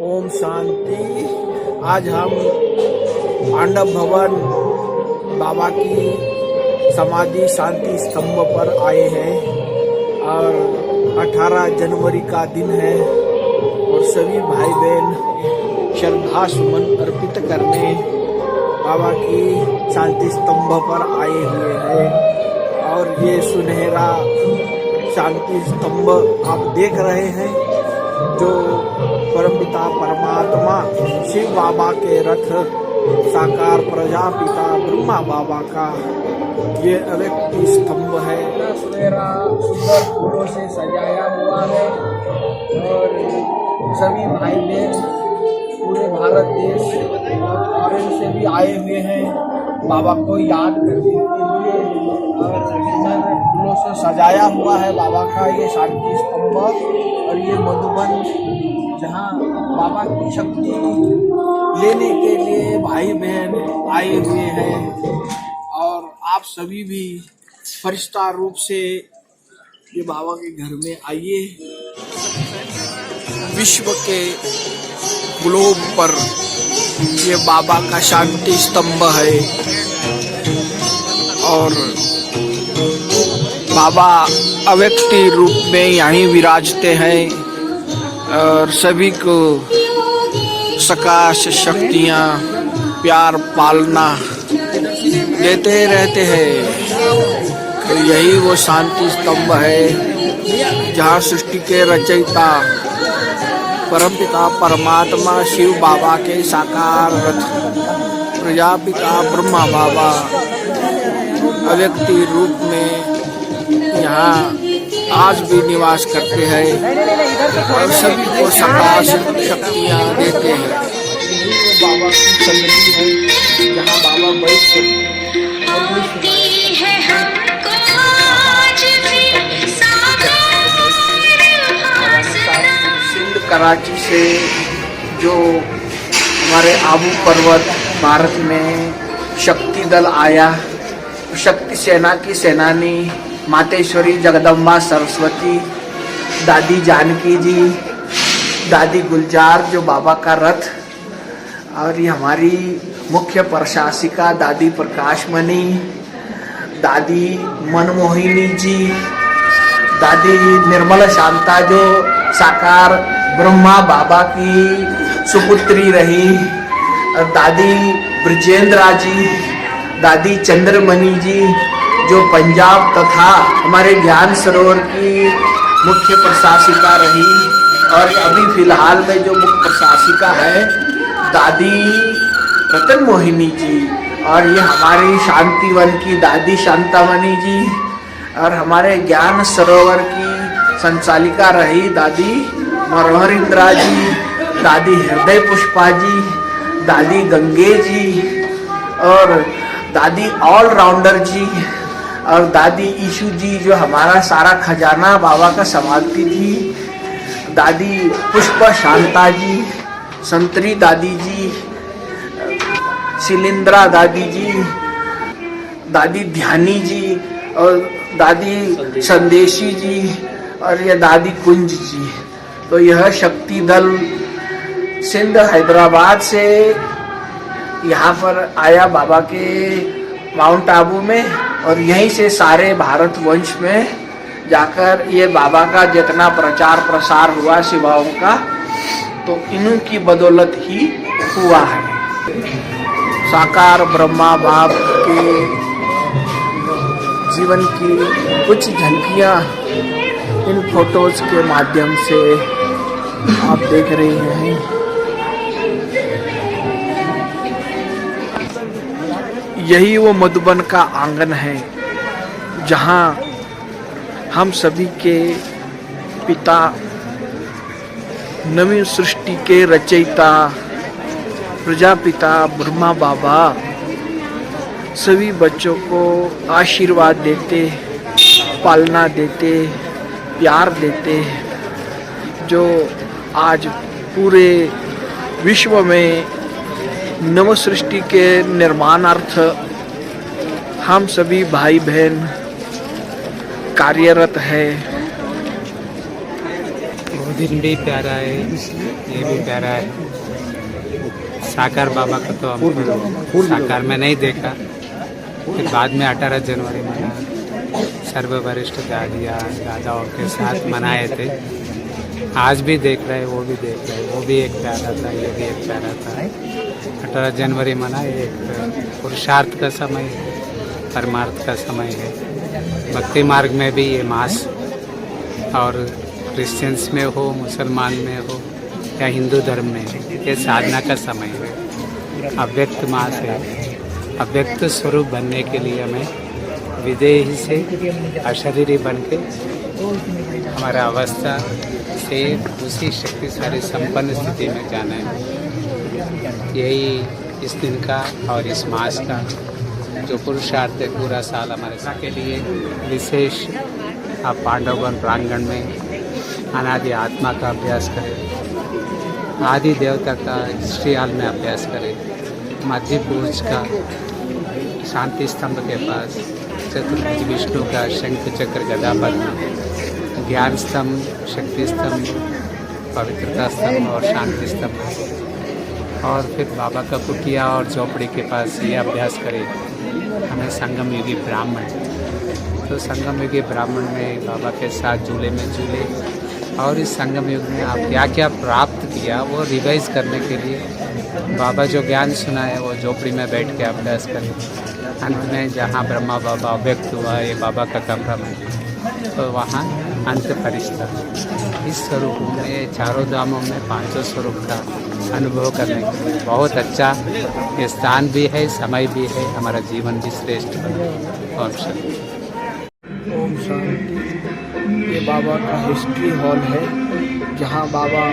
ओम शांति। आज हम पांडव भवन बाबा की समाधि शांति स्तंभ पर आए हैं और 18 जनवरी का दिन है और सभी भाई बहन श्रद्धा सुमन अर्पित करने बाबा की शांति स्तंभ पर आए हुए हैं। और ये सुनहरा शांति स्तंभ आप देख रहे हैं जो परमपिता परमात्मा शिव बाबा के रथ साकार प्रजापिता ब्रह्मा बाबा का ये अव्यक्त स्तंभ है। सुनहरा सुंदर फूलों से सजाया हुआ है और सभी भाई बहन पूरे भारत देश और फॉरेन से भी आए हुए हैं बाबा को याद करने के लिए। और फूलों से सजाया हुआ है बाबा का ये शांति स्तंभ और ये मधुबन जहाँ बाबा की शक्ति लेने के लिए भाई बहन आए हुए हैं। और आप सभी भी फरिश्ता रूप से ये बाबा के घर में आइए। विश्व के ग्लोब पर ये बाबा का शांति स्तंभ है और बाबा अव्यक्त रूप में यहीं विराजते हैं और सभी को सकाश शक्तियाँ प्यार पालना देते रहते हैं। तो यही वो शांति स्तंभ है जहाँ सृष्टि के रचयिता परमपिता परमात्मा शिव बाबा के साकार रथ प्रजापिता ब्रह्मा बाबा अव्यक्त रूप में यहाँ आज भी निवास करते हैं और सभी को सकाश शक्तियाँ देते हैं। बाबा की संगति है जहाँ बाबा बैठ सिंध कराची से जो हमारे आबू पर्वत भारत में शक्ति दल आया, शक्ति सेना की सेनानी मातेश्वरी जगदम्बा सरस्वती, दादी जानकी जी, दादी गुलजार जो बाबा का रथ, और ये हमारी मुख्य प्रशासिका दादी प्रकाशमणि, दादी मनमोहिनी जी, दादी निर्मला शांता जो साकार ब्रह्मा बाबा की सुपुत्री रही, और दादी ब्रजेंद्रा जी, दादी चंद्रमणि जी जो पंजाब तथा हमारे ज्ञान सरोवर की मुख्य प्रशासिका रही, और अभी फिलहाल में जो मुख्य प्रशासिका है दादी रतन मोहिनी जी, और ये हमारी शांतिवन की दादी शांतामणि जी, और हमारे ज्ञान सरोवर की संचालिका रही दादी मनोहर इंद्रा जी, दादी हृदय पुष्पा जी, दादी गंगे जी, और दादी ऑलराउंडर जी, और दादी ईशु जी जो हमारा सारा खजाना बाबा का संभालती थी, दादी पुष्प शांता जी, संतरी दादी जी, शिलिंद्रा दादी जी, दादी ध्यानी जी, और दादी संदेशी जी, और ये दादी कुंज जी। तो यह शक्ति दल सिंध हैदराबाद से यहाँ पर आया बाबा के माउंट आबू में, और यहीं से सारे भारतवंश में जाकर ये बाबा का जितना प्रचार प्रसार हुआ सेवाओं का, तो इन्हीं की बदौलत ही हुआ है। साकार ब्रह्मा बाप के जीवन की कुछ झलकियाँ इन फोटोज के माध्यम से आप देख रहे हैं। यही वो मधुबन का आंगन है जहाँ हम सभी के पिता नवीन सृष्टि के रचयिता प्रजापिता ब्रह्मा बाबा सभी बच्चों को आशीर्वाद देते, पालना देते, प्यार देते, जो आज पूरे विश्व में नव सृष्टि के निर्माणार्थ हम सभी भाई बहन कार्यरत है। दिन भी प्यारा है, ये भी प्यारा है। साकार बाबा का तो हमको साकार में नहीं देखा, फिर बाद में 18 जनवरी मना सर्व वरिष्ठ दादाओं के साथ मनाए थे। आज भी देख रहे, वो भी देख रहे, वो भी एक प्यारा था, ये भी एक प्यारा था। 18 जनवरी मना एक पुरुषार्थ का समय है, परमार्थ का समय है। भक्ति मार्ग में भी ये मास, और क्रिश्चियंस में हो, मुसलमान में हो या हिंदू धर्म में, ये साधना का समय है। अव्यक्त मास है। अव्यक्त स्वरूप बनने के लिए हमें विदेही से अशरीरी बन के हमारा अवस्था से उसी शक्तिशाली संपन्न स्थिति में जाना है। यही इस दिन का और इस मास का जो पुरुषार्थ है, पूरा साल हमारे साथ के लिए विशेष। आप पांडवगण प्रांगण में अनादि आत्मा का अभ्यास करें, आदि देवता का हिस्ट्री हाल में अभ्यास करें, मध्य पुरुष का शांति स्तंभ के पास, चतुर्भुज विष्णु का शंख चक्र गदा पद्म, ज्ञान स्तंभ, शक्ति स्तंभ, पवित्रता स्तंभ और शांति स्तंभ, और फिर बाबा का कुटिया और झोपड़ी के पास ये अभ्यास करें। हमें संगम युगी ब्राह्मण, तो संगम युगी ब्राह्मण में बाबा के साथ झूले में झूले, और इस संगम युग में आप क्या क्या प्राप्त किया वो रिवाइज करने के लिए बाबा जो ज्ञान सुनाए वो झोपड़ी में बैठ के अभ्यास करें। अंत में जहाँ ब्रह्मा बाबा व्यक्त हुआ, ये बाबा का कमरा में, तो वहाँ अंत फरिश्ता। इस स्वरूप में चारों धामों में 500 स्वरूप का अनुभव करने के लिए बहुत अच्छा ये स्थान भी है, समय भी है, हमारा जीवन भी श्रेष्ठ बने। ओम शांति। ओम शांति। ये बाबा का हिस्ट्री हॉल है, जहाँ बाबा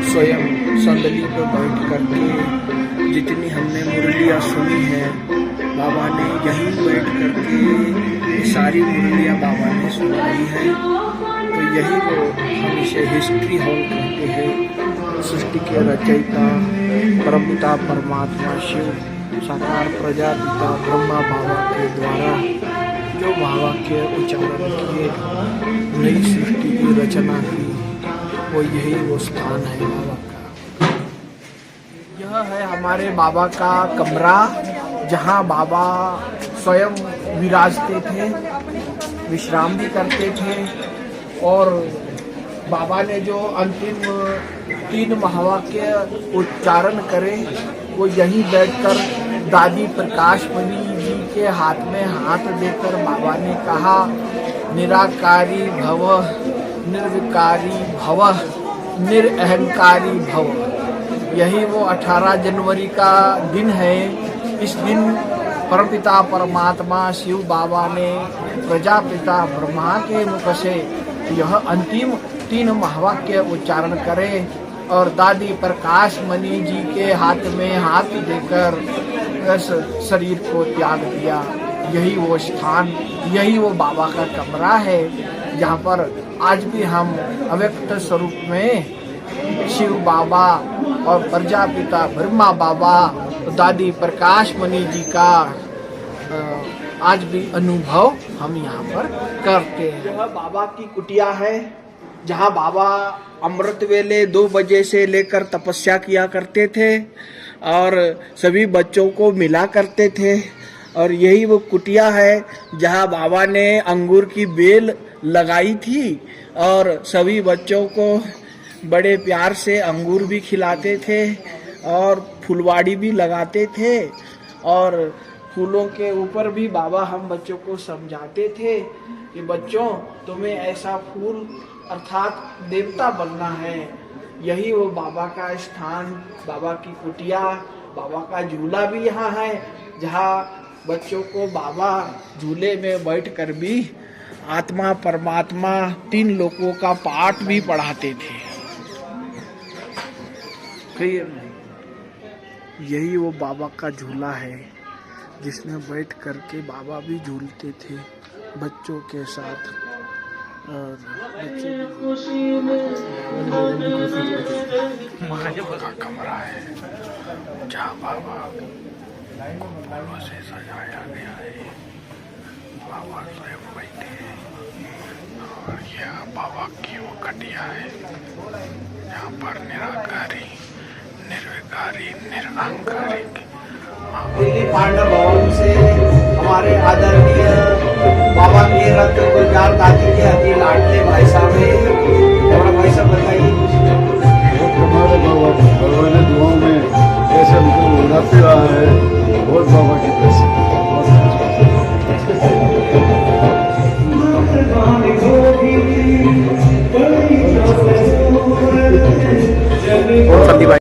स्वयं संदली पर बैठ करके जितनी हमने मुरलियाँ सुनी हैं, बाबा ने यहीं बैठ करके सारी मुरलियाँ बाबा ने सुनाई हैं। तो यही वो हम इसे हिस्ट्री हॉल कहते हैं। सृष्टि के रचयिता परमपिता परमात्मा शिव साकार प्रजापिता ब्रह्मा बाबा के द्वारा जो महावाक्य उच्चारण किए, नई सृष्टि की रचना की, वो यही वो स्थान है बाबा का। यह है हमारे बाबा का कमरा, जहाँ बाबा स्वयं विराजते थे, विश्राम भी करते थे। और बाबा ने जो अंतिम 3 महावाक्य उच्चारण करे, वो यहीं बैठकर दादी प्रकाशमणि जी के हाथ में हाथ देकर बाबा ने कहा, निराकारी भव, निर्विकारी भव, निरअहंकारी भव। यही वो 18 जनवरी का दिन है। इस दिन परमपिता परमात्मा शिव बाबा ने प्रजापिता ब्रह्मा के मुख से यह अंतिम 3 महावाक्य उच्चारण करे, और दादी प्रकाशमणि जी के हाथ में हाथ देकर इस शरीर को त्याग दिया। यही वो स्थान, यही वो बाबा का कमरा है, जहाँ पर आज भी हम अव्यक्त स्वरूप में शिव बाबा और प्रजापिता ब्रह्मा बाबा, दादी प्रकाशमणि जी का आज भी अनुभव हम यहाँ पर करते हैं। यह बाबा की कुटिया है, जहाँ बाबा अमृत वेले 2 बजे से लेकर तपस्या किया करते थे और सभी बच्चों को मिला करते थे। और यही वो कुटिया है जहाँ बाबा ने अंगूर की बेल लगाई थी और सभी बच्चों को बड़े प्यार से अंगूर भी खिलाते थे और फुलवाड़ी भी लगाते थे। और फूलों के ऊपर भी बाबा हम बच्चों को समझाते थे कि बच्चों, तुम्हें ऐसा फूल अर्थात देवता बनना है। यही वो बाबा का स्थान, बाबा की कुटिया, बाबा का झूला भी यहाँ है, जहाँ बच्चों को बाबा झूले में बैठकर भी आत्मा परमात्मा 3 लोकों का पाठ भी पढ़ाते थे। फिर यही वो बाबा का झूला है, जिसमें बैठ करके बाबा भी झूलते थे बच्चों के साथ। और का कमरा है जहाँ बाबा फूलों से सजाया गया है। बाबा स्वयं बैठे हैं और यह बाबा की वो खटिया है। यहाँ पर निराकारी, निर्विकारी, निरअहंकारी दिल्ली पांडव भवन से हमारे आदरणीय बाबा के रत्न गुलजार दादी के अति लाडले भाई साहब है। हमारा भाई साहब बताइए कुछ। हमारे बाबा भगवान दुआओं में ऐसे हमको उड़ाते रहा है। बहुत बाबा की संदीप भाई